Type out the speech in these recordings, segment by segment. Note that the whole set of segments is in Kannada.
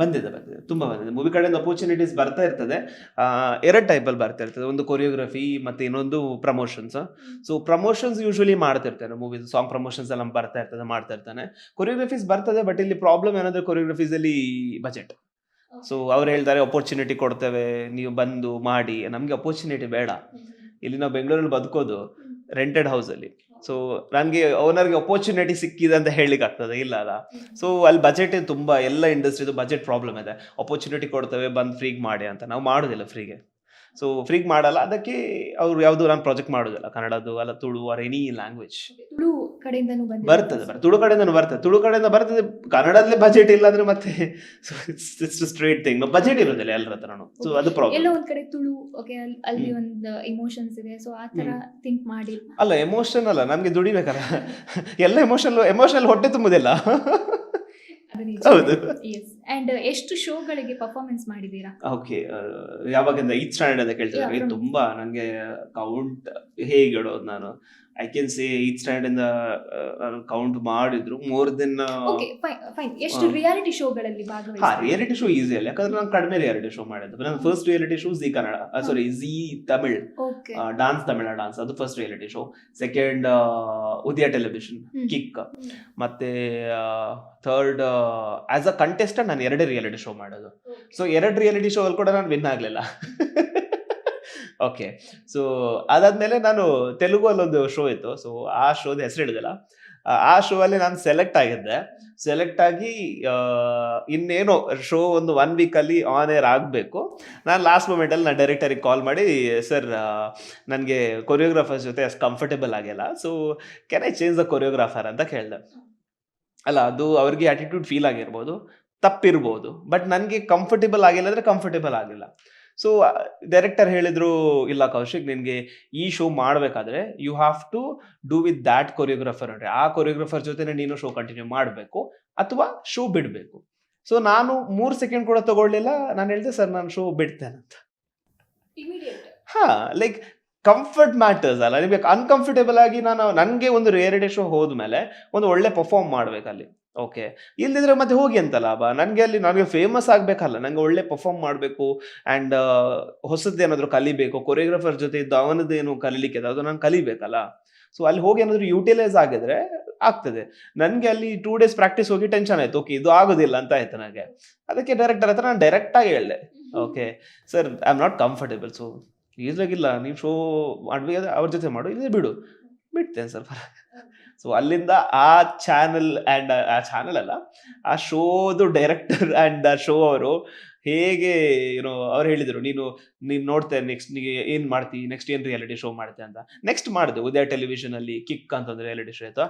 ಬಂದಿದೆ ತುಂಬಾ ಬಂದಿದೆ. ಮೂವಿ ಕಡೆಯಿಂದ ಅಪರ್ಚುನಿಟೀಸ್ ಬರ್ತಾ ಇರ್ತದೆ. ಎರಡು ಟೈಪಲ್ಲಿ ಬರ್ತಾ ಇರ್ತದೆ. ಒಂದು ಕೊರಿಯೋಗ್ರಫಿ ಮತ್ತೆ ಇನ್ನೊಂದು ಪ್ರಮೋಷನ್ಸ್. ಸೊ ಪ್ರಮೋಷನ್ಸ್ ಯೂಶುವಲಿ ಮಾಡ್ತಿರ್ತಾನೆ, ಮೂವೀಸ್ ಸಾಂಗ್ ಪ್ರಮೋಷನ್ಸ್ ಎಲ್ಲ ಬರ್ತಾ ಇರ್ತದೆ, ಮಾಡ್ತಾ ಇರ್ತಾನೆ. ಕೊರಿಯೋಗ್ರಫೀಸ್ ಬರ್ತದೆ, ಬಟ್ ಇಲ್ಲಿ ಪ್ರಾಬ್ಲಮ್ ಏನಂದ್ರೆ ಕೊರಿಯೋಗ್ರಫೀಸ್ ಅಲ್ಲಿ ಬಜೆಟ್. ಸೊ ಅವ್ರು ಹೇಳ್ತಾರೆ ಅಪರ್ಚುನಿಟಿ ಕೊಡ್ತೇವೆ, ನೀವು ಬಂದು ಮಾಡಿ. ನಮ್ಗೆ ಅಪರ್ಚುನಿಟಿ ಬೇಡ. ಇಲ್ಲಿ ನಾವು ಬೆಂಗಳೂರಲ್ಲಿ ಬದುಕೋದು ರೆಂಟೆಡ್ ಹೌಸಲ್ಲಿ. ಸೊ ನನಗೆ ಓನರ್ಗೆ ಅಪರ್ಚುನಿಟಿ ಸಿಕ್ಕಿದೆ ಅಂತ ಹೇಳಲಿಕ್ಕೆ ಆಗ್ತದೆ, ಇಲ್ಲ ಅಲ್ಲ. ಸೊ ಅಲ್ಲಿ ಬಜೆಟ್ ತುಂಬ, ಎಲ್ಲ ಇಂಡಸ್ಟ್ರಿದು ಬಜೆಟ್ ಪ್ರಾಬ್ಲಮ್ ಇದೆ. ಅಪರ್ಚುನಿಟಿ ಕೊಡ್ತೇವೆ, ಬಂದು ಫ್ರೀಗೆ ಮಾಡಿ ಅಂತ. ನಾವು ಮಾಡೋದಿಲ್ಲ ಫ್ರೀಗೆ. ಸೊ ಫ್ರೀಗೆ ಮಾಡಲ್ಲ, ಅದಕ್ಕೆ ಅವ್ರು ಯಾವುದು ನಾನು ಪ್ರಾಜೆಕ್ಟ್ ಮಾಡೋದಿಲ್ಲ ಕನ್ನಡದ್ದು ಅಲ್ಲ, Tulu R any language. Tulu ಕಡೆಯಿಂದನೂ ಬರ್ತದೆ ತುಳು ಕಡೆಯಿಂದ ಬರ್ತದೆ. ಕನ್ನಡದಲ್ಲೇ ಬಜೆಟ್ ಇಲ್ಲ ಅಂದ್ರೆ ಮತ್ತೆ ಇಟ್ಸ್ ಸ್ಟ್ರೇಟ್ ಥಿಂಗ್. ಬಜೆಟ್ ಇರೋದಿಲ್ಲ ಎಲ್ಲರ ಹತ್ರನು. ಸೊ ಅದು ಪ್ರಾಬ್ಲಮ್. ಎಲ್ಲೋ ಒಂದ್ ಕಡೆ ತುಳು ಓಕೆ, ಅಲ್ಲಿ ಒಂದು ಇಮೋಷನ್ಸ್ ಇದೆ, ಸೊ ಆ ತರ ಥಿಂಕ್ ಮಾಡಿ. ಅಲ್ಲ ಎಮೋಷನ್ ಅಲ್ಲ, ನಮ್ಗೆ ದುಡಿಬೇಕಲ್ಲ. ಎಲ್ಲ ಎಮೋಷನಲ್ ಹೊಟ್ಟೆ ತುಂಬುದಿಲ್ಲ. ಹೌದು. ಅಂಡ್ ಎಷ್ಟು ಶೋಗಳಿಗೆ ಪರ್ಫಾರ್ಮೆನ್ಸ್ ಮಾಡಿದೀರಾ? ಓಕೆ, ಯಾವಾಗಿಂದ ಈತ್ ಸ್ಟ್ಯಾಂಡರ್ಡ್ ಅಂತ ಕೇಳ್ತಿದ್ದಾರೆ. ತುಂಬಾ ನಂಗೆ ಕೌಂಟ್ ಹೇಗೆ ಹೇಳೋದು, ನಾನು ಐ ಕ್ಯಾನ್ ಸೇ ಈತ್ ಸ್ಟ್ಯಾಂಡರ್ಡ್ ಇಂದ ಕೌಂಟ್ ಮಾಡಿದ್ರು ಮೋರ್ ದೆನ್. ಎಷ್ಟು ರಿಯಾಲಿಟಿ ಶೋಗಳಲ್ಲಿ ಭಾಗವಹಿಸಿದ್ದೀರಾ? ರಿಯಾಲಿಟಿ ಶೋ ಈಸಿ ಅಲ್ಲ, ಯಾಕಂದ್ರೆ ನಾನು ಕಡಿಮೆ ರಿಯಾಲಿಟಿ ಶೋ ಮಾಡಿದ್ದು. ನನ್ನ first reality show Zee Kannada, sorry Zee Tamil dance, Tamil dance, ಅದು first reality show. Second Udaya television kick. ಮತ್ತೆ ಥರ್ಡ್ ಆಸ್ ಅ ಕಂಟೆಸ್ಟೆಂಟ್ ನಾನು 2 ರಿಯಾಲಿಟಿ ಶೋ ಮಾಡೋದು. ಸೊ 2 ರಿಯಾಲಿಟಿ ಶೋ ಅಲ್ಲಿ ಕೂಡ ನಾನು ವಿನ್ ಆಗ್ಲಿಲ್ಲ. ಓಕೆ, ಸೊ ಅದಾದ್ಮೇಲೆ ನಾನು ತೆಲುಗು ಅಲ್ಲೊಂದು ಶೋ ಇತ್ತು. ಸೊ ಆ ಶೋದ ಹೆಸರು ಹಿಡಿದಿಲ್ಲ. ಆ ಶೋ ಅಲ್ಲಿ ನಾನು ಸೆಲೆಕ್ಟ್ ಆಗಿ ಇನ್ನೇನೋ ಶೋ ಒಂದು 1 ವೀಕ್ ಅಲ್ಲಿ ಆನ್ ಏರ್ ಆಗಬೇಕು. ನಾನು ಲಾಸ್ಟ್ ಮೂಮೆಂಟ್ ಅಲ್ಲಿ ನಾನು ಡೈರೆಕ್ಟರಿಗೆ ಕಾಲ್ ಮಾಡಿ, ಸರ್ ನನಗೆ ಕೊರಿಯೋಗ್ರಾಫರ್ಸ್ ಜೊತೆ ಅಷ್ಟು ಕಂಫರ್ಟೇಬಲ್ ಆಗಿಲ್ಲ, so can I change the choreographer ಅಂತ ಕೇಳಿದೆ. ಅಲ್ಲ, ಅದು ಅವ್ರಿಗೆ ಆಟಿಟ್ಯೂಡ್ ಫೀಲ್ ಆಗಿರ್ಬೋದು, ತಪ್ಪಿರ್ಬೋದು, ಬಟ್ ನನಗೆ ಕಂಫರ್ಟೇಬಲ್ ಆಗಿಲ್ಲ ಅಂದರೆ ಕಂಫರ್ಟೇಬಲ್ ಆಗಿಲ್ಲ. ಸೊ ಡೈರೆಕ್ಟರ್ ಹೇಳಿದ್ರು, ಇಲ್ಲ ಕೌಶಿಕ್, ನಿನಗೆ ಈ ಶೋ ಮಾಡಬೇಕಾದ್ರೆ you have to do with that choreographer. ಅಂದರೆ ಆ ಕೊರಿಯೋಗ್ರಾಫರ್ ಜೊತೆ ನೀನು ಶೋ ಕಂಟಿನ್ಯೂ ಮಾಡಬೇಕು ಅಥವಾ ಶೋ ಬಿಡಬೇಕು. ಸೊ ನಾನು 3 ಸೆಕೆಂಡ್ ಕೂಡ ತಗೊಳ್ಳಿಲ್ಲ. ನಾನು ಹೇಳಿದೆ, ಸರ್ ನಾನು ಶೋ ಬಿಡ್ತೇನೆ ಅಂತ. ಲೈಕ್ ಕಂಫರ್ಟ್ ಮ್ಯಾಟರ್ಸ್ ಅಲ್ಲ, ನಿಮಗೆ ಅನ್ಕಂಫರ್ಟೇಬಲ್ ಆಗಿ ನನಗೆ ಒಂದು ರಿಯಾಲಿಟಿ ಶೋ ಹೋದ್ಮೇಲೆ ಒಂದು ಒಳ್ಳೆ ಪರ್ಫಾರ್ಮ್ ಮಾಡ್ಬೇಕಲ್ಲಿ. ಓಕೆ, ಇಲ್ದಿದ್ರೆ ಮತ್ತೆ ಹೋಗಿ ಅಂತ ಲಾಭ. ನನಗೆ ಫೇಮಸ್ ಆಗಬೇಕಲ್ಲ, ನನಗೆ ಒಳ್ಳೆ ಪರ್ಫಾರ್ಮ್ ಮಾಡಬೇಕು ಆ್ಯಂಡ್ ಹೊಸದ್ದು ಏನಾದರೂ ಕಲಿಬೇಕು. ಕೊರಿಯೋಗ್ರಾಫರ್ ಜೊತೆ ಇದ್ದು ಅವನದ್ದೇನು ಕಲೀಲಿಕ್ಕೆ ಅದು ನಾನು ಕಲಿಬೇಕಲ್ಲ. ಸೊ ಅಲ್ಲಿ ಹೋಗಿ ಏನಾದರೂ ಯುಟಿಲೈಸ್ ಆಗಿದ್ರೆ ಆಗ್ತದೆ. ನನಗೆ ಅಲ್ಲಿ 2 ಡೇಸ್ ಪ್ರಾಕ್ಟೀಸ್ ಹೋಗಿ ಟೆನ್ಷನ್ ಆಯ್ತು, ಓಕೆ ಇದು ಆಗೋದಿಲ್ಲ ಅಂತ ಆಯ್ತು ನನಗೆ. ಅದಕ್ಕೆ ಡೈರೆಕ್ಟರ್ ಹತ್ರ ನಾನು ಡೈರೆಕ್ಟಾಗಿ ಹೇಳಿದೆ, okay sir I am not comfortable, so ಈಸ್ಲಾಗಿಲ್ಲ, ನೀವು ಶೋ ಮಾಡಬೇಕಾದ್ರೆ ಅವ್ರ ಜೊತೆ ಮಾಡು, ಇಲ್ಲೇ ಬಿಡ್ತೇನೆ ಸರ್. ಸೊ ಅಲ್ಲಿಂದ ಆ ಚಾನಲ್ ಆ್ಯಂಡ್ ಆ ಚಾನಲ್ ಅಲ್ಲ, ಆ ಶೋದು ಡೈರೆಕ್ಟರ್ ಆ್ಯಂಡ್ ಆ ಶೋ ಅವರು ಹೇಗೆ ಅವ್ರು ಹೇಳಿದರು, ನೀನು ನೋಡ್ತೇನೆ ನೆಕ್ಸ್ಟ್ ನೀ ಏನು ಮಾಡ್ತೀವಿ, ನೆಕ್ಸ್ಟ್ ಏನು ರಿಯಾಲಿಟಿ ಶೋ ಮಾಡ್ತೆ ಅಂತ. ನೆಕ್ಸ್ಟ್ ಮಾಡಿದೆ ಉದಯ ಟೆಲಿವಿಷನಲ್ಲಿ ಕಿಕ್ ಅಂತಂದ್ರೆ ರಿಯಾಲಿಟಿ ಶೋ ಆಯ್ತು.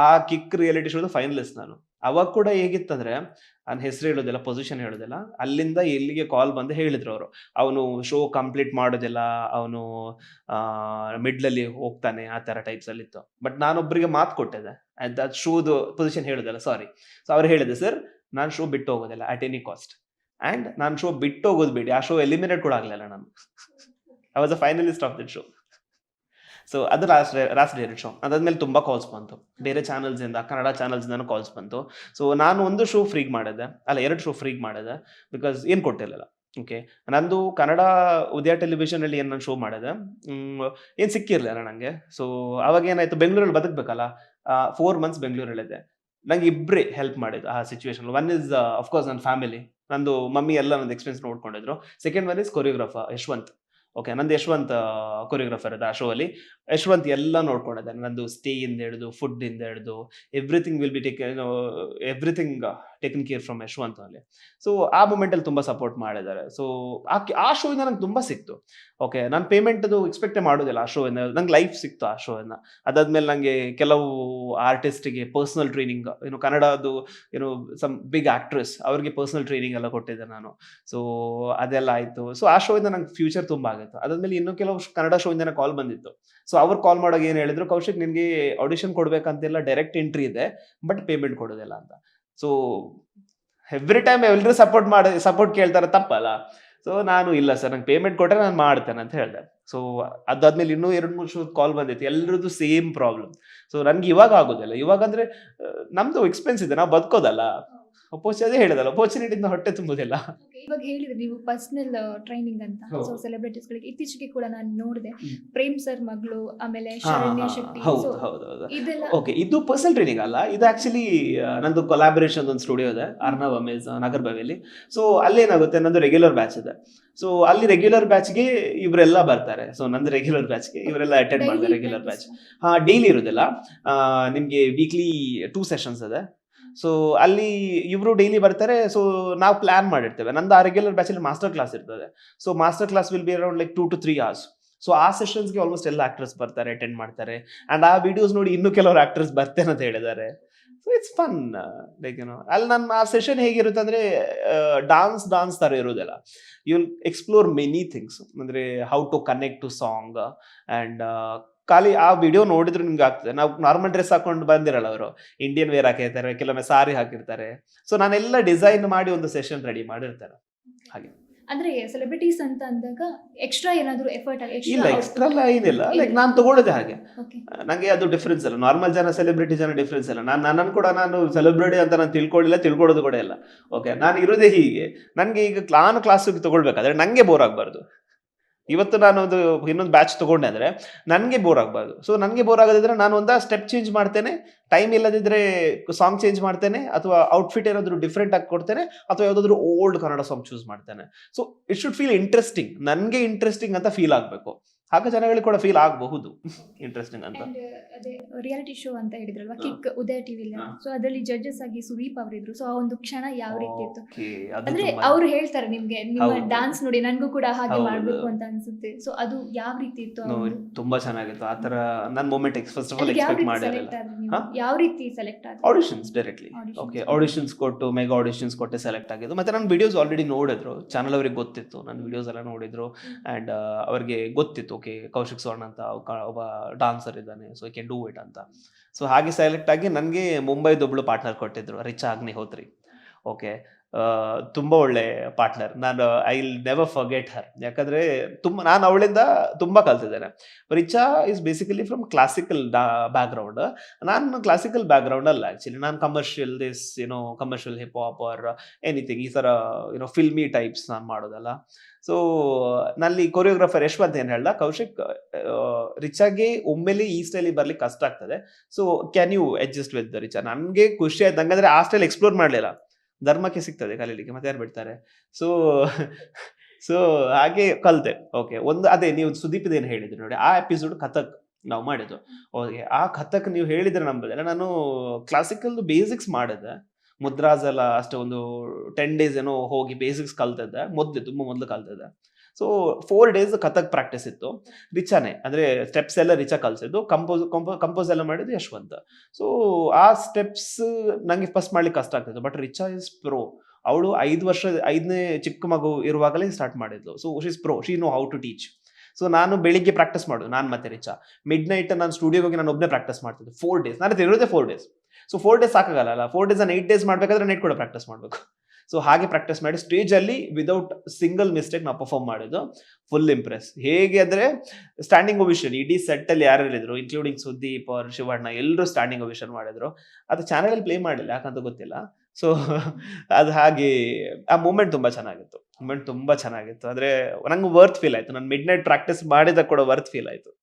ಆ ಕಿಕ್ ರಿಯಾಲಿಟಿ ಶೋದು ಫೈನಲಿಸ್ಟ್ ನಾನು. ಅವಾಗ ಕೂಡ ಹೇಗಿತ್ತಂದ್ರೆ, ನನ್ನ ಹೆಸರು ಹೇಳೋದಿಲ್ಲ, ಪೊಸಿಷನ್ ಹೇಳೋದಿಲ್ಲ, ಅಲ್ಲಿಂದ ಎಲ್ಲಿಗೆ ಕಾಲ್ ಬಂದು ಹೇಳಿದ್ರು ಅವರು, ಅವನು ಶೋ ಕಂಪ್ಲೀಟ್ ಮಾಡೋದಿಲ್ಲ, ಅವನು ಮಿಡ್ಲಲ್ಲಿ ಹೋಗ್ತಾನೆ, ಆ ಥರ ಟೈಪ್ಸಲ್ಲಿ ಇತ್ತು. ಬಟ್ ನಾನೊಬ್ಬರಿಗೆ ಮಾತು ಕೊಟ್ಟಿದ್ದೆ, ಅದು ಶೋದು ಪೊಸಿಷನ್ ಹೇಳೋದಿಲ್ಲ, ಸಾರಿ. ಸೊ ಅವ್ರು ಹೇಳಿದೆ, ಸರ್ ನಾನು ಶೋ ಬಿಟ್ಟು ಹೋಗೋದಿಲ್ಲ ಅಟ್ ಎನಿ ಕಾಸ್ಟ್, ಆ್ಯಂಡ್ ನಾನು ಶೋ ಬಿಟ್ಟು ಹೋಗೋದು ಬೇಡಿ. ಆ ಶೋ ಎಲಿಮಿನೇಟ್ ಕೂಡ ಆಗಲಿಲ್ಲ ನಾನು. I was a finalist of that show. So ಅದು ಲಾಸ್ಟ್ ರಿಯಾಲಿಟಿ ಶೋ. ಅದಾದ್ಮೇಲೆ ತುಂಬ ಕಾಲ್ಸ್ ಬಂತು ಬೇರೆ ಚಾನಲ್ಸಿಂದ, ಕನ್ನಡ ಚಾನಲ್ಸಿಂದನೂ ಕಾಲ್ಸ್ ಬಂತು. ಸೊ ನಾನು ಒಂದು ಶೋ ಫ್ರೀಗೆ ಮಾಡಿದೆ, ಅಲ್ಲ 2 ಶೋ ಫ್ರೀಗೆ ಮಾಡಿದೆ, ಬಿಕಾಸ್ ಏನು ಕೊಟ್ಟಿರಲಿಲ್ಲ. ಓಕೆ, ನಂದು ಕನ್ನಡ ಉದಯ ಟೆಲಿವಿಷನಲ್ಲಿ ಏನು ನಾನು ಶೋ ಮಾಡಿದೆ, ಏನು ಸಿಕ್ಕಿರಲಿಲ್ಲ ನನಗೆ. ಸೊ ಅವಾಗ ಏನಾಯಿತು, ಬೆಂಗಳೂರಲ್ಲಿ ಬದುಕಬೇಕಲ್ಲ, 4 ಮಂತ್ಸ್ ಬೆಂಗಳೂರಲ್ಲಿದೆ. ನಂಗೆ ಇಬ್ಬರೇ ಹೆಲ್ಪ್ ಮಾಡಿದ್ದು ಆ ಸಿಚುವೇಶನ್. ಒನ್ ಇಸ್ ಅಫ್ಕೋರ್ಸ್ ನನ್ನ ಫ್ಯಾಮಿಲಿ, ನಂದು ಮಮ್ಮಿ ಎಲ್ಲ ನಂದು ಎಕ್ಸ್ಪೀರಿಯನ್ಸ್ ನೋಡ್ಕೊಂಡಿದ್ರು. Second one is choreographer Yashwant. Okay, ನಂದು ಯಶವಂತ್ ಕೊರಿಯೋಗ್ರಾಫರ್ ಇದೆ ಆ ಶೋ ಅಲ್ಲಿ. ಯಶವಂತ್ ಎಲ್ಲ ನೋಡ್ಕೊಂಡಿದ್ದಾನೆ, ನಂದು ಸ್ಟೇಯಿಂದ ಹಿಡಿದು ಫುಡ್ಡಿಂದ ಹಿಡಿದು everything will be everything taken care from Yashwant ಅಲ್ಲಿ. ಸೊ ಆ ಮೂಮೆಂಟಲ್ಲಿ ತುಂಬ ಸಪೋರ್ಟ್ ಮಾಡಿದ್ದಾರೆ. ಸೊ ಆ ಶೋಯಿಂದ ನಂಗೆ ತುಂಬ ಸಿಕ್ತು. ಓಕೆ, ನಾನು ಪೇಮೆಂಟದು ಎಕ್ಸ್ಪೆಕ್ಟೇ ಮಾಡೋದಿಲ್ಲ ಆ ಶೋಯಿಂದ, ನಂಗೆ ಲೈಫ್ ಸಿಕ್ತು ಆ ಶೋಯಿಂದ. ಅದಾದ್ಮೇಲೆ ನನಗೆ ಕೆಲವು ಆರ್ಟಿಸ್ಟಿಗೆ ಪರ್ಸ್ನಲ್ ಟ್ರೈನಿಂಗ್, ಕನ್ನಡದು ಸಮ್ ಬಿಗ್ ಆಕ್ಟ್ರೆಸ್ ಅವ್ರಿಗೆ ಪರ್ಸ್ನಲ್ ಟ್ರೈನಿಂಗ್ ಎಲ್ಲ ಕೊಟ್ಟಿದ್ದೆ ನಾನು. ಸೊ ಅದೆಲ್ಲ ಆಯಿತು. ಸೊ ಆ ಶೋಯಿಂದ ನಂಗೆ ಫ್ಯೂಚರ್ ತುಂಬ ಆಗಿತ್ತು. ಅದಾದ್ಮೇಲೆ ಇನ್ನೂ ಕೆಲವು ಕನ್ನಡ ಶೋಯಿಂದ ಕಾಲ್ ಬಂದಿತ್ತು. ಸೊ ಅವ್ರು ಕಾಲ್ ಮಾಡೋಕೆ ಏನು ಹೇಳಿದ್ರು, ಕೌಶಿಕ್ ನಿನಗೆ ಆಡಿಷನ್ ಕೊಡ್ಬೇಕಂತಿಲ್ಲ, ಡೈರೆಕ್ಟ್ ಎಂಟ್ರಿ ಇದೆ, ಬಟ್ ಪೇಮೆಂಟ್ ಕೊಡೋದಿಲ್ಲ ಅಂತ. ಸೊ ಎವ್ರಿ ಟೈಮ್ ಎಲ್ಲರೂ ಸಪೋರ್ಟ್ ಕೇಳ್ತಾರೆ, ತಪ್ಪಲ್ಲ. ಸೊ ನಾನು ಇಲ್ಲ ಸರ್, ನಂಗೆ ಪೇಮೆಂಟ್ ಕೊಟ್ಟರೆ ನಾನು ಮಾಡ್ತೇನೆ ಅಂತ ಹೇಳಿದೆ. ಸೊ ಅದಾದ್ಮೇಲೆ ಇನ್ನೂ 2-3 ಶೋ ಕಾಲ್ ಬಂದಿತ್ತು, ಎಲ್ಲರದ್ದು ಸೇಮ್ ಪ್ರಾಬ್ಲಮ್. ಸೊ ನನಗೆ ಇವಾಗ ಆಗೋದಿಲ್ಲ. ಇವಾಗ ಅಂದರೆ ನಮ್ಮದು ಎಕ್ಸ್ಪೆನ್ಸ್ ಇದೆ, ನಾವು ಬದುಕೋದಲ್ಲ. ಅದೇ ಹೇಳಿದಲ್ಲ, ಅಪರ್ಚುನಿಟಿಯಿಂದ ಹೊಟ್ಟೆ ತುಂಬುದಿಲ್ಲ. ಇವಾಗ ಹೇಳಿದ್ರೆ ನೀವು ಪರ್ಸನಲ್ ಟ್ರೈನಿಂಗ್ ಅಂತ, ಹೌದು. ಸೊ ಸೆಲೆಬ್ರಿಟೀಸ್ಗಳಿಗೆ ಇತ್ತೀಚೆಗೆ ಕೂಡ ನಾನು ನೋಡಿದೆ, ಹ್ಮ್. ಪ್ರೇಮ್ ಸರ್ ಮಗಳು, ಆಮೇಲೆ ಹಾ, ಶರಣ್ಯ ಹಾ, ಶೆಟ್ಟಿ, ಹೌದು ಸೊ ಹೌದು ಹೌದು. ಇದೆಲ್ಲ ಓಕೆ, ಇದು ಪರ್ಸನಲ್ ಟ್ರೈನಿಂಗ್ ಅಲ್ಲ, ಇದು ಆಕ್ಚುಲಿ ನಂದು ಕೊಲಾಬರೇಷನ್ ಒಂದು ಸ್ಟುಡಿಯೋ ಇದೆ, ಅರ್ನವ್ ಅಮೇಜ್ ನಗರ್ ಬಾವಿಯಲ್ಲಿ. ಸೊ ಅಲ್ಲೇನಾಗುತ್ತೆ, ನಂದು ರೆಗ್ಯುಲರ್ ಬ್ಯಾಚ್ ಇದೆ. ಸೊ ಅಲ್ಲಿ ರೆಗ್ಯುಲರ್ ಬ್ಯಾಚ್ಗೆ ಇವರೆಲ್ಲ ಬರ್ತಾರೆ. ಸೊ ನಂದು ರೆಗ್ಯುಲರ್ ಬ್ಯಾಚ್ಗೆ ಇವರೆಲ್ಲ ಅಟೆಂಡ್ ಮಾಡ್ತಾರೆ ರೆಗ್ಯುಲರ್ ಬ್ಯಾಚ್. ಡೈಲಿ ಇರೋದಿಲ್ಲ, ನಿಮಗೆ ವೀಕ್ಲಿ 2 ಸೆಷನ್ಸ್ ಇದೆ. ಸೊ ಅಲ್ಲಿ ಇವರು ಡೈಲಿ ಬರ್ತಾರೆ. ಸೊ ನಾವು ಪ್ಲಾನ್ ಮಾಡಿರ್ತೇವೆ. ನಂದು ಆ ರೆಗ್ಯುಲರ್ ಬ್ಯಾಚಲ್ಲಿ ಮಾಸ್ಟರ್ ಕ್ಲಾಸ್ ಇರ್ತದೆ. So master class will be around like 2 to 3 hours. So ಆ ಸೆಷನ್ಸ್ಗೆ ಆಲ್ಮೋಸ್ಟ್ ಎಲ್ಲ ಆಕ್ಟರ್ಸ್ ಬರ್ತಾರೆ, ಅಟೆಂಡ್ ಮಾಡ್ತಾರೆ. ಅಂಡ್ ಆ ವಿಡಿಯೋಸ್ ನೋಡಿ ಇನ್ನೂ ಕೆಲವರು ಆಕ್ಟರ್ಸ್ ಬರ್ತೇನೆ ಅಂತ ಹೇಳಿದ್ದಾರೆ. ಸೊ ಇಟ್ಸ್ ಫನ್, ಲೈಕ್ ಅಲ್ಲಿ ನನ್ನ ಆ ಸೆಷನ್ ಹೇಗಿರುತ್ತೆ ಅಂದ್ರೆ, ಡಾನ್ಸ್ ತರ ಇರೋದಿಲ್ಲ. You will explore many things. ಅಂದ್ರೆ how to connect to song and ಖಾಲಿ ಆ ವಿಡಿಯೋ ನೋಡಿದ್ರೆ ನಿಮ್ಗೆ ಆಗ್ತದೆ. ನಾವು ನಾರ್ಮಲ್ ಡ್ರೆಸ್ ಹಾಕೊಂಡು ಬಂದಿರಲ್ಲ, ಅವರು ಇಂಡಿಯನ್ ವೇರ್ ಹಾಕಿರ್ತಾರೆ, ಕೆಲವೊಮ್ಮೆ ಸಾರಿ ಹಾಕಿರ್ತಾರೆ. ಸೊ ನಾನೆಲ್ಲ ಡಿಸೈನ್ ಮಾಡಿ ಒಂದು ಸೆಷನ್ ರೆಡಿ ಮಾಡಿರ್ತಾರೆ. ಹಾಗೆ ಅಂದ್ರೆ ಸೆಲೆಬ್ರಿಟೀಸ್ ಅಂತ ಅಂದಾಗ ಎಕ್ಸ್ಟ್ರಾ ಏನಾದ್ರು ಎಫರ್ಟ್ ಇಲ್ಲ, ಎಕ್ಸ್ಟ್ರಾ ಎಲ್ಲ ಏನಿಲ್ಲ. ಲೈಕ್ ನಾನು ತಗೊಳ್ಳೋದೇ ಹಾಗೆ. ನಂಗೆ ಅದು ಡಿಫ್ರೆನ್ಸ್ ಅಲ್ಲ. ನಾರ್ಮಲ್ ಜನ ಸೆಲೆಬ್ರಿಟಿ ಜನ ಡಿಫ್ರೆನ್ಸ್ ಅಲ್ಲ. ನನ್ನನ್ನು ಕೂಡ ನಾನು ಸೆಲೆಬ್ರಿಟಿ ಅಂತ ನಾನು ತಿಳ್ಕೊಳ್ಳೋದು ಕೂಡ ಇಲ್ಲ. ಓಕೆ, ನಾನು ಇರೋದೇ ಹೀಗೆ. ನನಗೆ ಈಗ ನಾನು ಕ್ಲಾಸಿಗೆ ತಗೊಳ್ಬೇಕಾದ್ರೆ ನನಗೆ ಬೋರ್ ಆಗಬಾರ್ದು. ಇವತ್ತು ನಾನು ಒಂದು ಇನ್ನೊಂದು ಬ್ಯಾಚ್ ತಗೊಂಡೆ ಅಂದ್ರೆ ನನಗೆ ಬೋರ್ ಆಗಬಾರ್ದು. ಸೊ ನನಗೆ ಬೋರ್ ಆಗೋದಿದ್ರೆ ನಾನು ಒಂದ ಸ್ಟೆಪ್ ಚೇಂಜ್ ಮಾಡ್ತೇನೆ, ಟೈಮ್ ಇಲ್ಲದಿದ್ರೆ ಸಾಂಗ್ ಚೇಂಜ್ ಮಾಡ್ತೇನೆ, ಅಥವಾ ಔಟ್ಫಿಟ್ ಏನಾದರೂ ಡಿಫ್ರೆಂಟ್ ಆಗಿ ಕೊಡ್ತೇನೆ, ಅಥವಾ ಯಾವುದಾದ್ರೂ ಓಲ್ಡ್ ಕನ್ನಡ ಸಾಂಗ್ ಚೂಸ್ ಮಾಡ್ತೇನೆ. So it should feel interesting, ನನಗೆ ಇಂಟ್ರೆಸ್ಟಿಂಗ್ ಅಂತ ಫೀಲ್ ಆಗಬೇಕು. ಆಗ ಜನಗಳಿಗೆ ಕೂಡ ಫೀಲ್ ಆಗಬಹುದು ಇಂಟ್ರೆಸ್ಟಿಂಗ್ ಅಂತ. ಅದೇ ರಿಯಾಲಿಟಿ ಶೋ ಅಂತ ಹೇಳಿದ್ರಲ್ವಾ, ಕಿಕ್ ಉದಯ ಟಿವಿಲಿ, ಸೊ ಅದರಲ್ಲಿ ಜಡ್ಜಸ್ ಆಗಿ ಸುದೀಪ್ ಅವರಿದ್ರು. ಸೊ ಆ ಒಂದು ಕ್ಷಣ ಯಾವ ರೀತಿ ಇತ್ತು? ಅಂದ್ರೆ ಅವ್ರು ಹೇಳ್ತಾರೆ ನಿಮ್ಗೆ, ನಿಮ್ಮ ಡಾನ್ಸ್ ನೋಡಿ ನನ್ಗೂ ಕೂಡ ಹಾಗೆ ಮಾಡ್ಬೇಕು ಅಂತ ಅನ್ಸುತ್ತೆ. ಸೊ ಅದು ಯಾವ ರೀತಿ ಇತ್ತು? ತುಂಬಾ ಚೆನ್ನಾಗಿತ್ತು. ಆತರ ನನ್ನ moment first of all expect ಮಾಡಿರಲಿಲ್ಲ. ಯಾವ ರೀತಿ ಸೆಲೆಕ್ಟ್ ಆದ್ರೆ? Auditions directly. ಓಕೆ, ಆಡಿಷನ್ಸ್ ಕೊಟ್ಟು, ಮೆಗಾ ಆಡಿಷನ್ಸ್ ಕೊಟ್ಟು ಸೆಲೆಕ್ಟ್ ಆಗಿದ್ದು. ಮತ್ತೆ ನನ್ನ ವಿಡಿಯೋಸ್ ಆಲ್ರೆಡಿ ನೋಡಿದ್ರು, ಚಾನಲ್ ಅವರಿಗೆ ಗೊತ್ತಿತ್ತು, ನನ್ನ ವಿಡಿಯೋಸ್ ಎಲ್ಲ ನೋಡಿದ್ರು. ಅಂಡ್ ಅವ್ರಿಗೆ ಗೊತ್ತಿತ್ತು, ಓಕೆ ಕೌಶಿಕ್ ಸ್ವರ್ಣ ಅಂತ ಒಬ್ಬ ಡಾನ್ಸರ್ ಇದ್ದಾನೆ, so I can do it ಅಂತ. ಸೊ ಹಾಗೆ ಸೆಲೆಕ್ಟ್ ಆಗಿ ನನಗೆ ಮುಂಬೈದೊಬ್ಳು ಪಾರ್ಟ್ನರ್ ಕೊಟ್ಟಿದ್ರು, ರಿಚಾ ಅಗ್ನಿಹೋತ್ರಿ. ಓಕೆ, ತುಂಬ ಒಳ್ಳೆ ಪಾರ್ಟ್ನರ್. ನಾನು I will never forget her. ಯಾಕಂದರೆ ನಾನು ಅವಳಿಂದ ತುಂಬ ಕಲ್ತಿದ್ದೇನೆ. Richa is basically from classical background. ನಾನು ಕ್ಲಾಸಿಕಲ್ ಬ್ಯಾಕ್ಗ್ರೌಂಡ್ ಅಲ್ಲ ಆ್ಯಕ್ಚುಲಿ. ನಾನು commercial commercial hip hop or anything, ಈ ಥರ ಫಿಲ್ಮಿ ಟೈಪ್ಸ್ ನಾನು ಮಾಡೋದಲ್ಲ. ಸೊ ನಲ್ಲಿ ಕೊರಿಯೋಗ್ರಾಫರ್ ಯಶವಂತ್ ಏನು ಹೇಳ್ದ, ಕೌಶಿಕ್ ರಿಚಾಗೆ ಒಮ್ಮೆಲೆ ಈ ಸ್ಟೈಲಿಗೆ ಬರ್ಲಿಕ್ಕೆ ಕಷ್ಟ ಆಗ್ತದೆ, so can you adjust with Richa? ನನಗೆ ಖುಷಿ ಆಯ್ತು. ಹಂಗಂದ್ರೆ ಆ ಸ್ಟೈಲ್ ಎಕ್ಸ್ಪ್ಲೋರ್ ಮಾಡಲಿಲ್ಲ, ಧರ್ಮಕ್ಕೆ ಸಿಗ್ತದೆ ಕಲೀಲಿಕ್ಕೆ, ಮತ್ತೆ ಯಾರು ಬಿಡ್ತಾರೆ? ಸೊ ಹಾಗೆ ಕಲಿತೆ. ಓಕೆ, ಒಂದು ಅದೇ ನೀವು ಸುದೀಪ್ ಏನು ಹೇಳಿದ್ರು ನೋಡಿ, ಆ ಎಪಿಸೋಡ್ ಕಥಕ್ ನಾವು ಮಾಡಿದ್ದು. ಓಕೆ, ಆ ಕಥಕ್ ನೀವು ಹೇಳಿದ್ರೆ ನಂಬುದಿಲ್ಲ, ನಾನು ಕ್ಲಾಸಿಕಲ್ ಬೇಸಿಕ್ಸ್ ಮಾಡಿದೆ. ಮುದ್ರಾಸ್ ಎಲ್ಲ ಅಷ್ಟೇ ಒಂದು 10 days ಏನೋ ಹೋಗಿ ಬೇಸಿಕ್ಸ್ ಕಲ್ತಿದ್ದೆ, ತುಂಬ ಮೊದಲು ಕಲ್ತಿದ್ದೆ. ಸೊ 4 days ಕಥಕ್ ಪ್ರಾಕ್ಟೀಸ್ ಇತ್ತು. ರಿಚಾನೆ ಅಂದರೆ ಸ್ಟೆಪ್ಸ್ ಎಲ್ಲ ರಿಚಾ ಕಲಿಸಿದ್ದು, ಕಂಪೋಸ್ ಎಲ್ಲ ಮಾಡಿದ್ದು ಯಶವಂತ್. ಸೊ ಆ ಸ್ಟೆಪ್ಸ್ ನನಗೆ ಫಸ್ಟ್ ಮಾಡ್ಲಿಕ್ಕೆ ಕಷ್ಟ ಆಗ್ತಿತ್ತು. But Richa is pro. ಅವಳು 5ನೇ ಚಿಕ್ಕ ಮಗು ಇರುವಾಗಲೇ ಸ್ಟಾರ್ಟ್ ಮಾಡಿದ್ಲು. So she is pro, she know how to teach. So ನಾನು ಬೆಳಿಗ್ಗೆ ಪ್ರಾಕ್ಟೀಸ್ ಮಾಡೋದು, ನಾನು ಮತ್ತೆ ರಿಚಾ. ಮಿಡ್ ನೈಟ್ ನಾನು ಸ್ಟುಡಿಯೋಗೆ ಹೋಗಿ ನಾನು ಒಬ್ಬನೇ ಪ್ರಾಕ್ಟೀಸ್ ಮಾಡ್ತಿದ್ದೆ 4 days. ನಾನು ಇರೋದೇ 4 days. ಸೊ 4 days ಸಾಕಾಗಲ್ಲ, 4 days 8 days ಮಾಡಬೇಕಾದ್ರೆ ನೈಟ್ ಕೂಡ ಪ್ರಾಕ್ಟೀಸ್ ಮಾಡಬೇಕು. ಸೊ ಹಾಗೆ ಪ್ರಾಕ್ಟೀಸ್ ಮಾಡಿ ಸ್ಟೇಜಲ್ಲಿ ವಿದೌಟ್ ಸಿಂಗಲ್ ಮಿಸ್ಟೇಕ್ ನಾವು ಪರ್ಫಾರ್ಮ್ ಮಾಡಿದ್ದು. Full Impress. ಹೇಗೆ ಅಂದರೆ ಸ್ಟ್ಯಾಂಡಿಂಗ್ ಓವಿಷನ್, ಇಡೀ ಸೆಟ್ಟಲ್ಲಿ ಯಾರ್ಯಾರಿದ್ರು ಇನ್ಕ್ಲೂಡಿಂಗ್ ಸುದೀಪ್ ಅವ್ರು, ಶಿವಣ್ಣ, ಎಲ್ಲರೂ ಸ್ಟ್ಯಾಂಡಿಂಗ್ ಓವಿಷನ್ ಮಾಡಿದ್ರು. ಅದು ಚಾನಲಲ್ಲಿ ಪ್ಲೇ ಮಾಡಿಲ್ಲ, ಯಾಕಂತ ಗೊತ್ತಿಲ್ಲ. ಸೊ ಅದು ಹಾಗೆ ಆ ಮೂಮೆಂಟ್ ತುಂಬ ಚೆನ್ನಾಗಿತ್ತು. ಅಂದರೆ ನಂಗೆ ವರ್ತ್ ಫೀಲ್ ಆಯಿತು. ನಾನು ಮಿಡ್ ನೈಟ್ ಪ್ರಾಕ್ಟೀಸ್ ಮಾಡಿದಾಗ ಕೂಡ ವರ್ತ್ ಫೀಲ್ ಆಯಿತು.